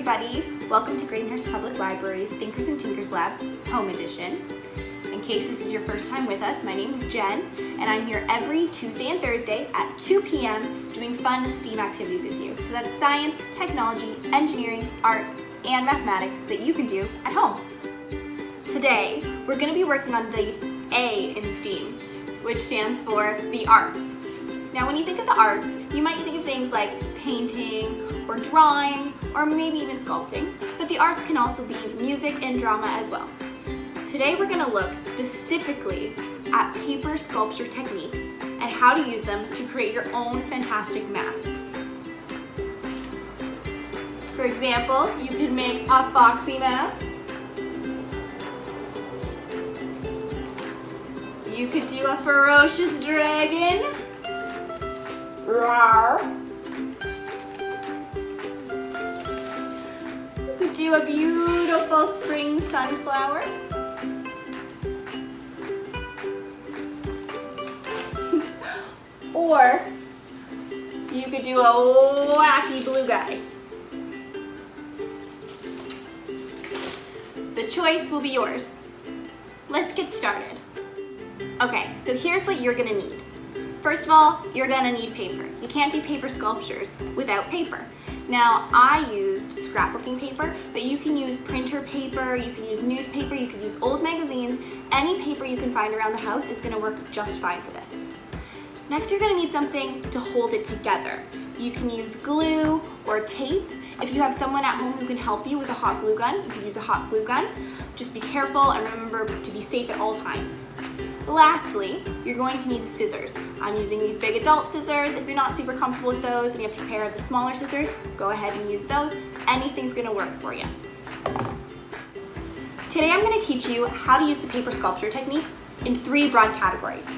everybody. Welcome to Greenhurst Public Library's Thinkers and Tinkers Lab Home Edition. In case this is your first time with us, my name is Jen, and I'm here every Tuesday and Thursday at 2 p.m. doing fun STEAM activities with you. So that's science, technology, engineering, arts, and mathematics that you can do at home. Today, we're going to be working on the A in STEAM, which stands for the arts. Now, when you think of the arts, you might think of things like painting or drawing or maybe even sculpting, but the arts can also be music and drama as well. Today, we're going to look specifically at paper sculpture techniques and how to use them to create your own fantastic masks. For example, you could make a foxy mask. You could do a ferocious dragon. Rawr. You could do a beautiful spring sunflower. Or you could do a wacky blue guy. The choice will be yours. Let's get started. Okay, so here's what you're gonna need. First of all, you're gonna need paper. You can't do paper sculptures without paper. Now, I used scrapbooking paper, but you can use printer paper, you can use newspaper, you can use old magazines. Any paper you can find around the house is gonna work just fine for this. Next, you're gonna need something to hold it together. You can use glue or tape. If you have someone at home who can help you with a hot glue gun, you can use a hot glue gun. Just be careful and remember to be safe at all times. Lastly, you're going to need scissors. I'm using these big adult scissors. If you're not super comfortable with those and you have a pair of the smaller scissors, go ahead and use those. Anything's gonna work for you. Today I'm gonna teach you how to use the paper sculpture techniques in 3 broad categories.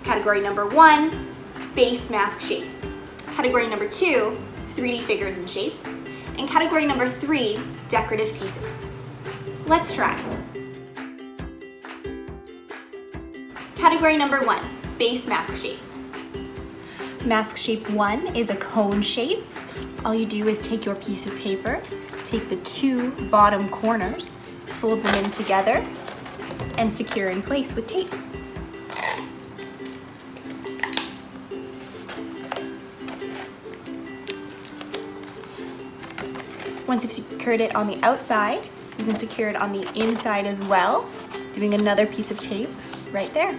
Category number 1, base mask shapes. Category number 2, 3D figures and shapes. And category number 3, decorative pieces. Let's try. Category number 1, base mask shapes. Mask shape 1 is a cone shape. All you do is take your piece of paper, take the 2 bottom corners, fold them in together, and secure in place with tape. Once you've secured it on the outside, you can secure it on the inside as well, doing another piece of tape right there.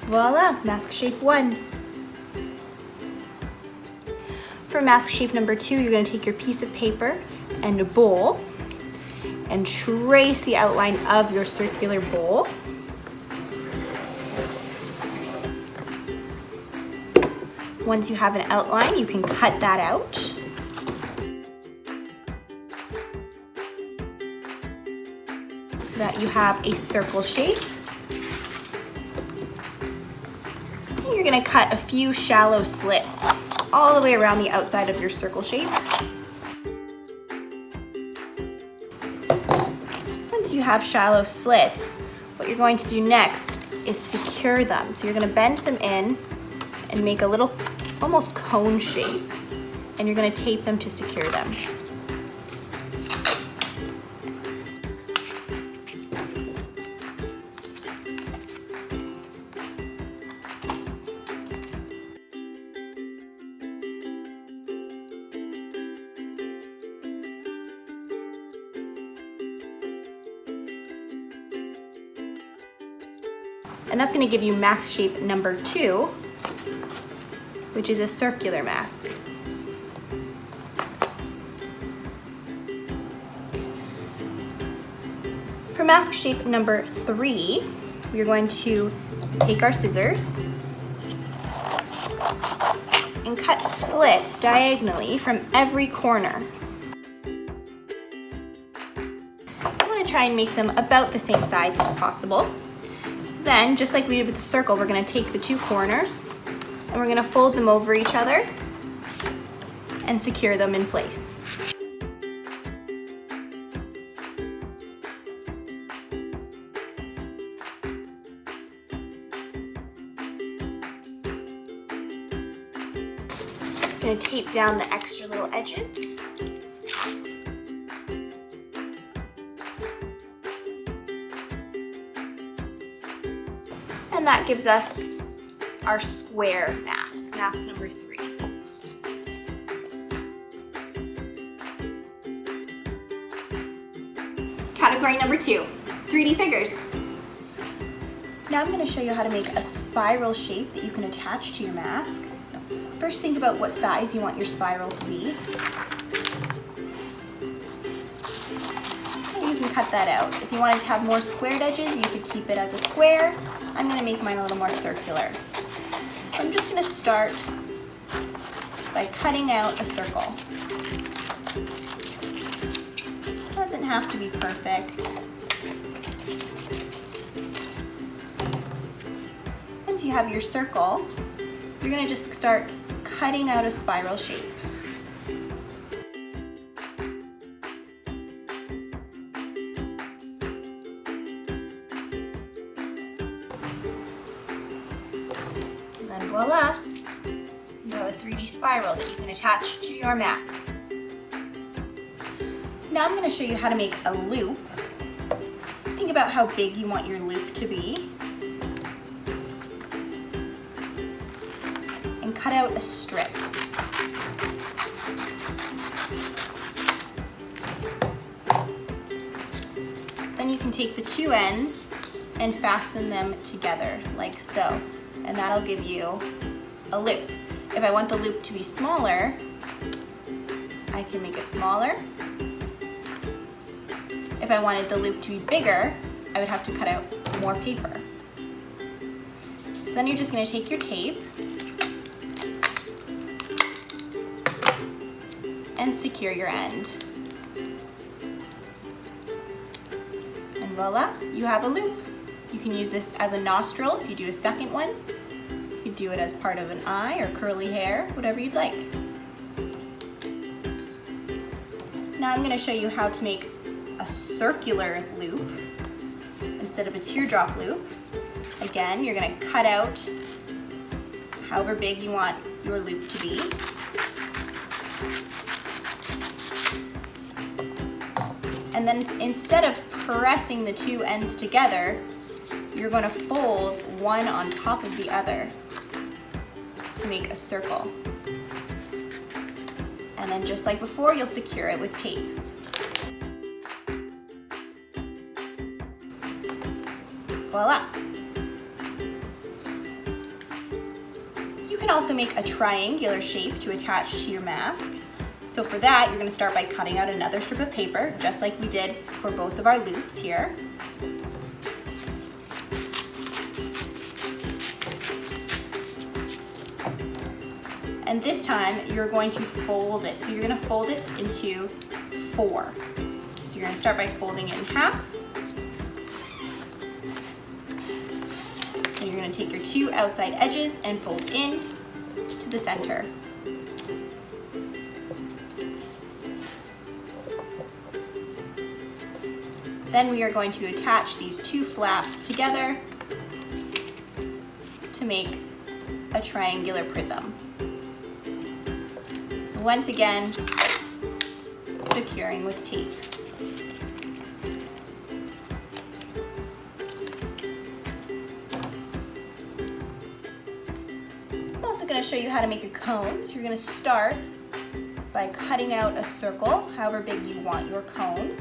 Voila, mask shape 1. For mask shape number 2, you're going to take your piece of paper and a bowl and trace the outline of your circular bowl. Once you have an outline, you can cut that out. So that you have a circle shape. And you're gonna cut a few shallow slits all the way around the outside of your circle shape. Once you have shallow slits, what you're going to do next is secure them. So you're gonna bend them in and make a little almost cone shape, and you're going to tape them to secure them. And that's going to give you mask shape number 2, which is a circular mask. For mask shape number 3, we're going to take our scissors and cut slits diagonally from every corner. I want to try and make them about the same size if possible. Then, just like we did with the circle, we're going to take the 2 corners and we're going to fold them over each other and secure them in place. I'm gonna tape down the extra little edges. And that gives us our square mask, mask number 3. Category number 2, 3D figures. Now I'm going to show you how to make a spiral shape that you can attach to your mask. First, think about what size you want your spiral to be. And you can cut that out. If you wanted to have more squared edges, you could keep it as a square. I'm going to make mine a little more circular. So I'm just going to start by cutting out a circle. It doesn't have to be perfect. Once you have your circle, you're going to just start cutting out a spiral shape. And then voila, you have a 3D spiral that you can attach to your mask. Now I'm going to show you how to make a loop. Think about how big you want your loop to be. And cut out a strip. Then you can take the 2 ends and fasten them together like so, and that'll give you a loop. If I want the loop to be smaller, I can make it smaller. If I wanted the loop to be bigger, I would have to cut out more paper. So then you're just going to take your tape and secure your end. And voila, you have a loop. You can use this as a nostril if you do a second one. You could do it as part of an eye or curly hair, whatever you'd like. Now I'm going to show you how to make a circular loop instead of a teardrop loop. Again, you're going to cut out however big you want your loop to be. And then instead of pressing the 2 ends together, you're going to fold one on top of the other to make a circle. And then just like before, you'll secure it with tape. Voila! You can also make a triangular shape to attach to your mask. So for that, you're going to start by cutting out another strip of paper, just like we did for both of our loops here. And this time, you're going to fold it. So you're going to fold it into 4. So you're going to start by folding it in half. And you're going to take your 2 outside edges and fold in to the center. Then we are going to attach these 2 flaps together to make a triangular prism. So once again, securing with tape. I'm also going to show you how to make a cone. So you're going to start by cutting out a circle, however big you want your cone.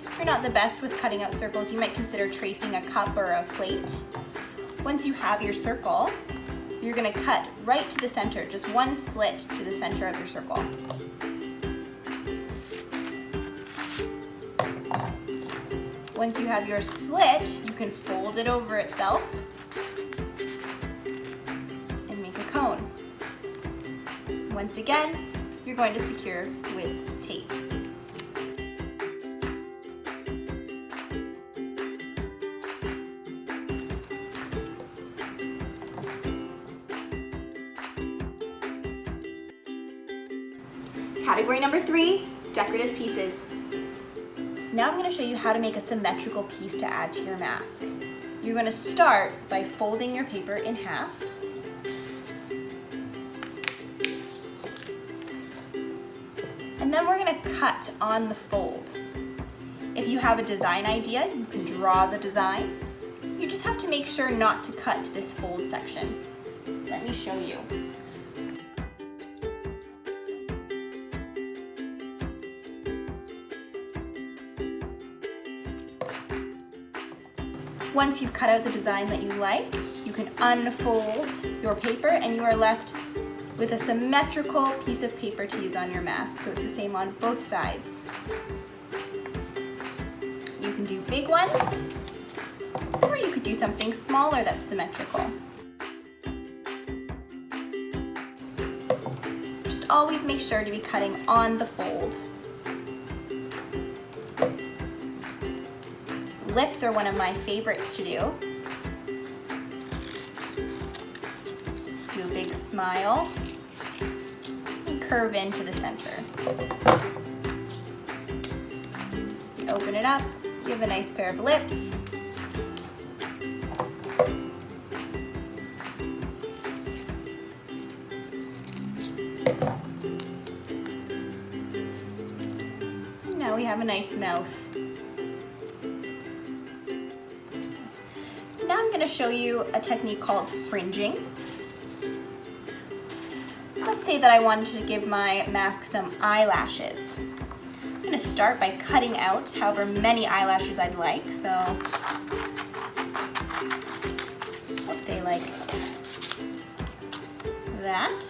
If you're not the best with cutting out circles, you might consider tracing a cup or a plate. Once you have your circle, you're going to cut right to the center, just 1 slit to the center of your circle. Once you have your slit, you can fold it over itself and make a cone. Once again, you're going to secure with tape. Category number 3, decorative pieces. Now I'm going to show you how to make a symmetrical piece to add to your mask. You're going to start by folding your paper in half. And then we're going to cut on the fold. If you have a design idea, you can draw the design. You just have to make sure not to cut this fold section. Let me show you. Once you've cut out the design that you like, you can unfold your paper and you are left with a symmetrical piece of paper to use on your mask. So it's the same on both sides. You can do big ones, or you could do something smaller that's symmetrical. Just always make sure to be cutting on the fold. Lips are one of my favorites to do. Do a big smile and curve into the center. You open it up, you have a nice pair of lips. And now we have a nice mouth. Now I'm going to show you a technique called fringing. Let's say that I wanted to give my mask some eyelashes. I'm going to start by cutting out however many eyelashes I'd like. So I'll say like that.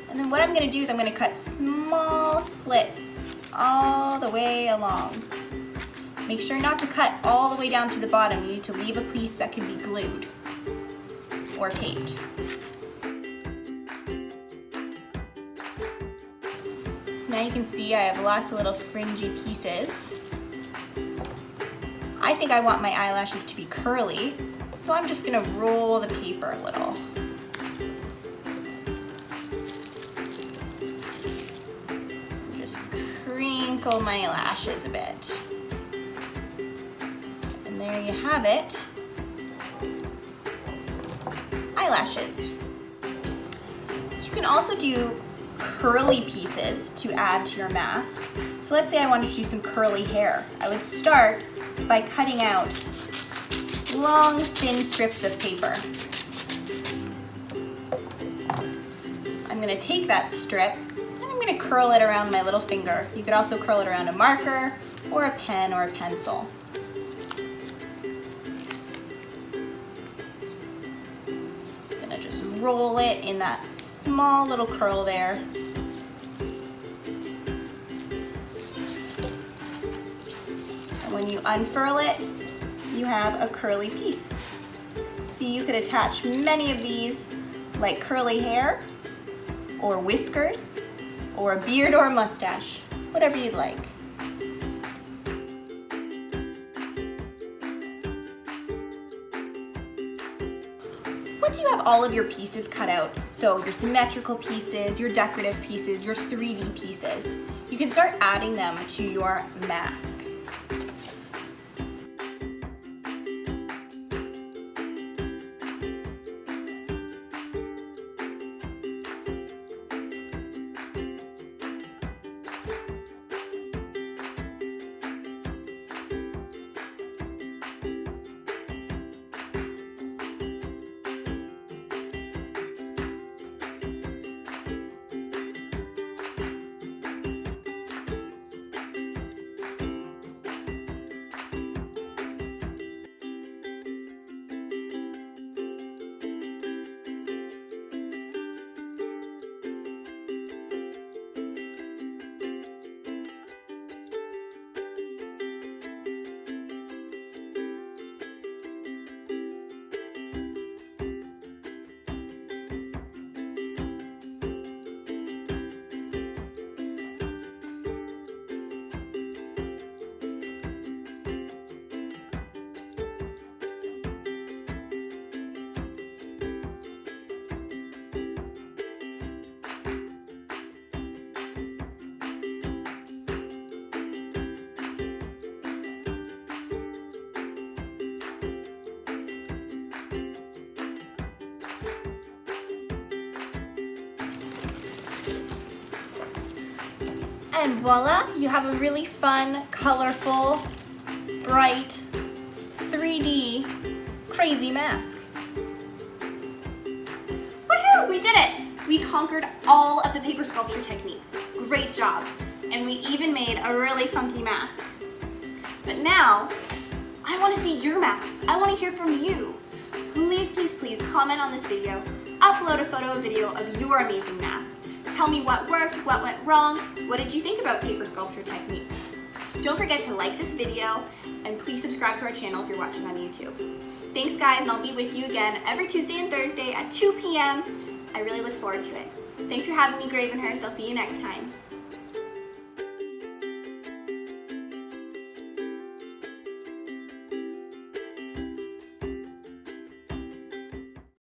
And then what I'm going to do is I'm going to cut small slits all the way along. Make sure not to cut all the way down to the bottom. You need to leave a piece that can be glued or taped. So now you can see I have lots of little fringy pieces. I think I want my eyelashes to be curly, so I'm just going to roll the paper a little. Just crinkle my lashes a bit. There you have it, eyelashes. You can also do curly pieces to add to your mask. So let's say I wanted to do some curly hair. I would start by cutting out long, thin strips of paper. I'm going to take that strip and I'm going to curl it around my little finger. You could also curl it around a marker or a pen or a pencil. Roll it in that small little curl there. And when you unfurl it, you have a curly piece. So you could attach many of these like curly hair or whiskers or a beard or a mustache, whatever you'd like. Once you have all of your pieces cut out, so your symmetrical pieces, your decorative pieces, your 3D pieces, you can start adding them to your mask. And voila, you have a really fun, colorful, bright, 3D, crazy mask. Woohoo, we did it! We conquered all of the paper sculpture techniques. Great job. And we even made a really funky mask. But now, I want to see your masks. I want to hear from you. Please, please, please comment on this video. Upload a photo or video of your amazing mask. Tell me what worked, what went wrong. What did you think about paper sculpture techniques? Don't forget to like this video and please subscribe to our channel if you're watching on YouTube. Thanks guys, and I'll be with you again every Tuesday and Thursday at 2 p.m. I really look forward to it. Thanks for having me, Gravenhurst. I'll see you next time.